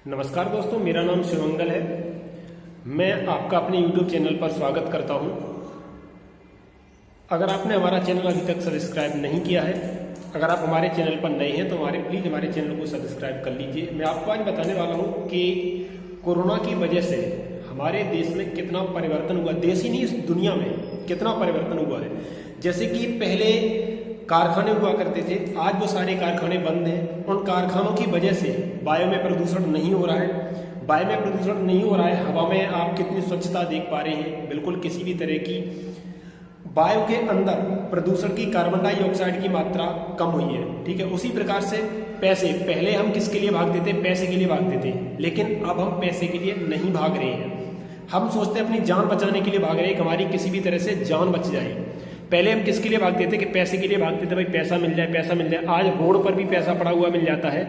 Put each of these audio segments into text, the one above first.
नमस्कार दोस्तों, मेरा नाम शिवमंगल है। मैं आपका अपने YouTube चैनल पर स्वागत करता हूं। अगर आपने हमारा चैनल अभी तक सब्सक्राइब नहीं किया है, अगर आप हमारे चैनल पर नए हैं तो प्लीज़ हमारे चैनल को सब्सक्राइब कर लीजिए। मैं आपको आज बताने वाला हूं कि कोरोना की वजह से हमारे देश में कितना परिवर्तन हुआ, देश ही नहीं इस दुनिया में कितना परिवर्तन हुआ है। जैसे कि पहले कारखाने हुआ करते थे, आज वो सारे कारखाने बंद हैं। उन कारखानों की वजह से वायु में प्रदूषण नहीं हो रहा है, वायु में प्रदूषण नहीं हो रहा है। हवा में आप कितनी स्वच्छता देख पा रहे हैं, बिल्कुल किसी भी तरह की वायु के अंदर प्रदूषण की कार्बन डाइऑक्साइड की मात्रा कम हुई है। ठीक है, उसी प्रकार से पैसे, पहले हम किसके लिए भागते थे? पैसे के लिए भागते थे, लेकिन अब हम पैसे के लिए नहीं भाग रहे हैं। हम सोचते हैं अपनी जान बचाने के लिए भाग रहे हैं कि हमारी किसी भी तरह से जान बच जाए। पहले हम किसके लिए भागते थे? कि पैसे के लिए भागते थे, भाई पैसा मिल जाए, पैसा मिल जाए। आज रोड पर भी पैसा पड़ा हुआ मिल जाता है,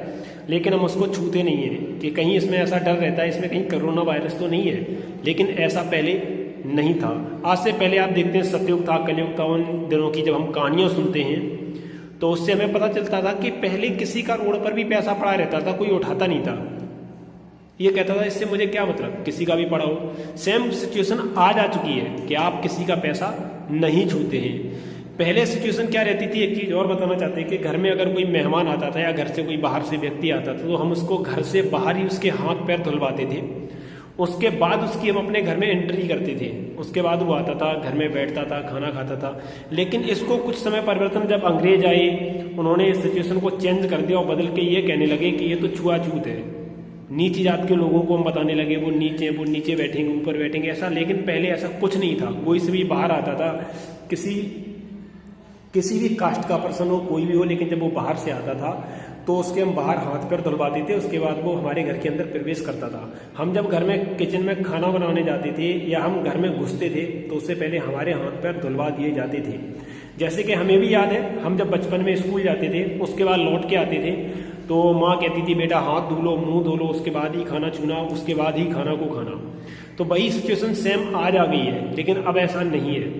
लेकिन हम उसको छूते नहीं है कि कहीं इसमें ऐसा डर रहता है, इसमें कहीं कोरोना वायरस तो नहीं है। लेकिन ऐसा पहले नहीं था। आज से पहले आप देखते हैं सतयुग था, कलयुग था, उन दिनों की जब हम कहानियां सुनते हैं तो उससे हमें पता चलता था कि पहले किसी का रोड पर भी पैसा पड़ा रहता था, कोई उठाता नहीं था। ये कहता था इससे मुझे क्या मतलब, किसी का भी पड़ा हो। सेम सिचुएशन आज आ चुकी है कि आप किसी का पैसा नहीं छूते हैं। पहले सिचुएशन क्या रहती थी, एक चीज और बताना चाहते हैं कि घर में अगर कोई मेहमान आता था या घर से कोई बाहर से व्यक्ति आता था तो हम उसको घर से बाहर ही उसके हाथ पैर धुलवाते थे। उसके बाद उसकी हम अपने घर में एंट्री करते थे, उसके बाद वो आता था, घर में बैठता था, खाना खाता था। लेकिन इसको कुछ समय परिवर्तन, जब अंग्रेज आए उन्होंने इस सिचुएशन को चेंज कर दिया और बदल के ये कहने लगे कि ये तो छुआछूत है, नीची जात के लोगों को हम बताने लगे वो नीचे बैठेंगे, ऊपर बैठेंगे, ऐसा। लेकिन पहले ऐसा कुछ नहीं था। कोई से भी बाहर आता था, किसी भी कास्ट का पर्सन हो, कोई भी हो, लेकिन जब वो बाहर से आता था तो उसके हम बाहर हाथ पैर धुलवाते थे। उसके बाद वो हमारे घर के अंदर प्रवेश करता था। हम जब घर में किचन में खाना बनाने जाते थे या हम घर में घुसते थे तो उससे पहले हमारे हाथ पैर धुलवा दिए जाते थे। जैसे कि हमें भी याद है, हम जब बचपन में स्कूल जाते थे उसके बाद लौट के आते थे तो माँ कहती थी बेटा हाथ धो लो, मुंह धो लो, उसके बाद ही खाना छूना, उसके बाद ही खाना को खाना। तो वही सिचुएशन सेम आज आ गई है, लेकिन अब ऐसा नहीं है।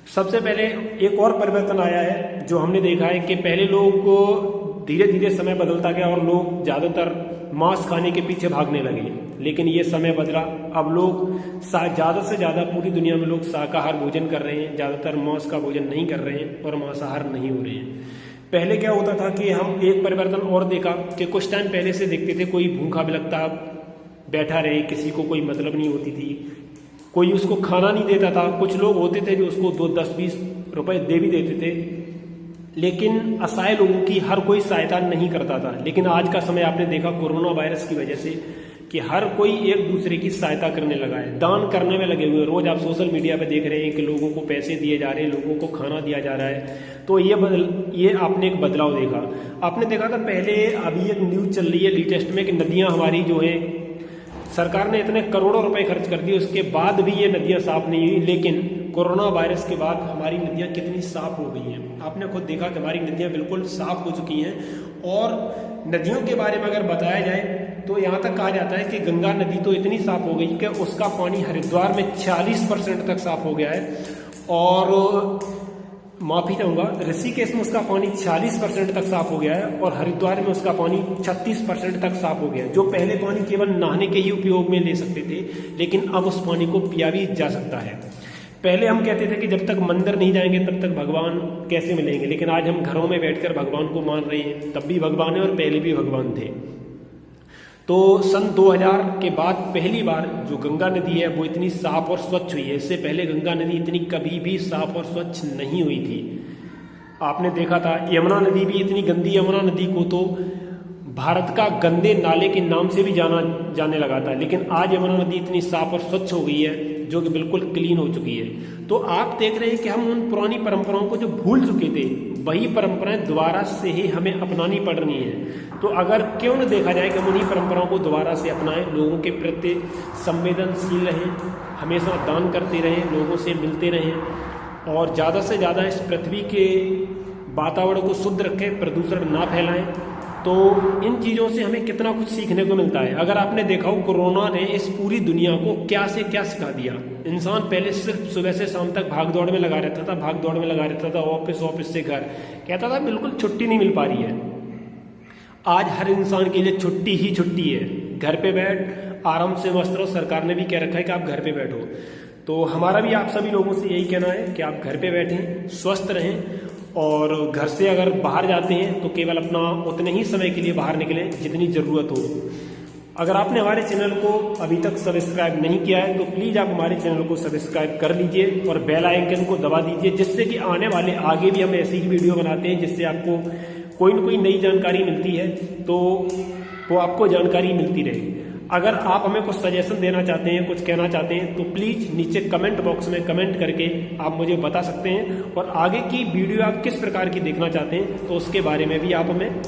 सबसे पहले एक और परिवर्तन आया है जो हमने देखा है कि पहले लोगों को धीरे धीरे समय बदलता गया और लोग ज़्यादातर मांस खाने के पीछे भागने लगे। लेकिन ये समय बदला, अब लोग ज़्यादा से ज़्यादा पूरी दुनिया में लोग शाकाहार भोजन कर रहे हैं, ज़्यादातर मांस का भोजन नहीं कर रहे हैं और मांसाहार नहीं हो रहे हैं। पहले क्या होता था कि हम एक परिवर्तन और देखा कि कुछ टाइम पहले से देखते थे कोई भूखा बिलखता बैठा रहे, किसी को कोई मतलब नहीं होती थी, कोई उसको खाना नहीं देता था। कुछ लोग होते थे जो उसको 2, 10, 20 रुपए दे भी देते थे, लेकिन असहाय लोगों की हर कोई सहायता नहीं करता था। लेकिन आज का समय आपने देखा कोरोना वायरस की वजह से कि हर कोई एक दूसरे की सहायता करने लगा है, दान करने में लगे हुए। रोज आप सोशल मीडिया पे देख रहे हैं कि लोगों को पैसे दिए जा रहे हैं, लोगों को खाना दिया जा रहा है। तो ये आपने एक बदलाव देखा। आपने देखा था पहले, अभी एक न्यूज चल रही है लेटेस्ट में कि नदियां हमारी जो है, सरकार ने इतने करोड़ों रुपए खर्च कर दिए, उसके बाद भी ये नदियां साफ नहीं हुई। लेकिन कोरोना वायरस के बाद हमारी नदियां कितनी साफ हो गई हैं। आपने खुद देखा कि हमारी नदियां बिल्कुल साफ हो चुकी हैं। और नदियों के बारे में अगर बताया जाए तो यहाँ तक कहा जाता है कि गंगा नदी तो इतनी साफ हो गई कि उसका पानी हरिद्वार में 40% तक साफ हो गया है। और माफी चाहूंगा, ऋषिकेश में उसका पानी 40% तक साफ हो गया है और हरिद्वार में उसका पानी 36% तक साफ हो गया है। जो पहले पानी केवल नहाने के ही उपयोग में ले सकते थे, लेकिन अब उस पानी को पिया भी जा सकता है। पहले हम कहते थे कि जब तक मंदिर नहीं जाएंगे तब तक भगवान कैसे मिलेंगे, लेकिन आज हम घरों में बैठकर भगवान को मान रहे हैं। तब भी भगवान है और पहले भी भगवान थे। तो सन 2000 के बाद पहली बार जो गंगा नदी है वो इतनी साफ और स्वच्छ हुई है। इससे पहले गंगा नदी इतनी कभी भी साफ और स्वच्छ नहीं हुई थी। आपने देखा था यमुना नदी भी इतनी गंदी, यमुना नदी को तो भारत का गंदे नाले के नाम से भी जाने लगा था, लेकिन आज यमुना नदी इतनी साफ और स्वच्छ हो गई है जो कि बिल्कुल क्लीन हो चुकी है। तो आप देख रहे हैं कि हम उन पुरानी परंपराओं को जो भूल चुके थे, वही परंपराएं दोबारा से ही हमें अपनानी पड़ रही हैं। तो अगर क्यों न देखा जाए कि हम उन्हीं परंपराओं को दोबारा से अपनाएं, लोगों के प्रति संवेदनशील रहें, हमेशा दान करते रहें, लोगों से मिलते रहें और ज़्यादा से ज़्यादा इस पृथ्वी के वातावरण को शुद्ध रखें, प्रदूषण ना फैलाएं। तो इन चीज़ों से हमें कितना कुछ सीखने को मिलता है। अगर आपने देखा हो, कोरोना ने इस पूरी दुनिया को क्या से क्या सिखा दिया। इंसान पहले सिर्फ सुबह से शाम तक भाग दौड़ में लगा रहता था, ऑफिस से घर, कहता था बिल्कुल छुट्टी नहीं मिल पा रही है। आज हर इंसान के लिए छुट्टी ही छुट्टी है। घर पे बैठ आराम से मस्त रहो। सरकार ने भी कह रखा है कि आप घर पे बैठो। तो हमारा भी आप सभी लोगों से यही कहना है कि आप घर पे बैठें, स्वस्थ रहें, और घर से अगर बाहर जाते हैं तो केवल अपना उतने ही समय के लिए बाहर निकलें जितनी ज़रूरत हो। अगर आपने हमारे चैनल को अभी तक सब्सक्राइब नहीं किया है तो प्लीज़ आप हमारे चैनल को सब्सक्राइब कर लीजिए और बेल आइकन को दबा दीजिए, जिससे कि आने वाले आगे भी हम ऐसी ही वीडियो बनाते हैं जिससे आपको कोई न कोई नई जानकारी मिलती है तो वो आपको जानकारी मिलती रहे। अगर आप हमें कुछ सजेशन देना चाहते हैं, कुछ कहना चाहते हैं तो प्लीज़ नीचे कमेंट बॉक्स में कमेंट करके आप मुझे बता सकते हैं, और आगे की वीडियो आप किस प्रकार की देखना चाहते हैं तो उसके बारे में भी आप हमें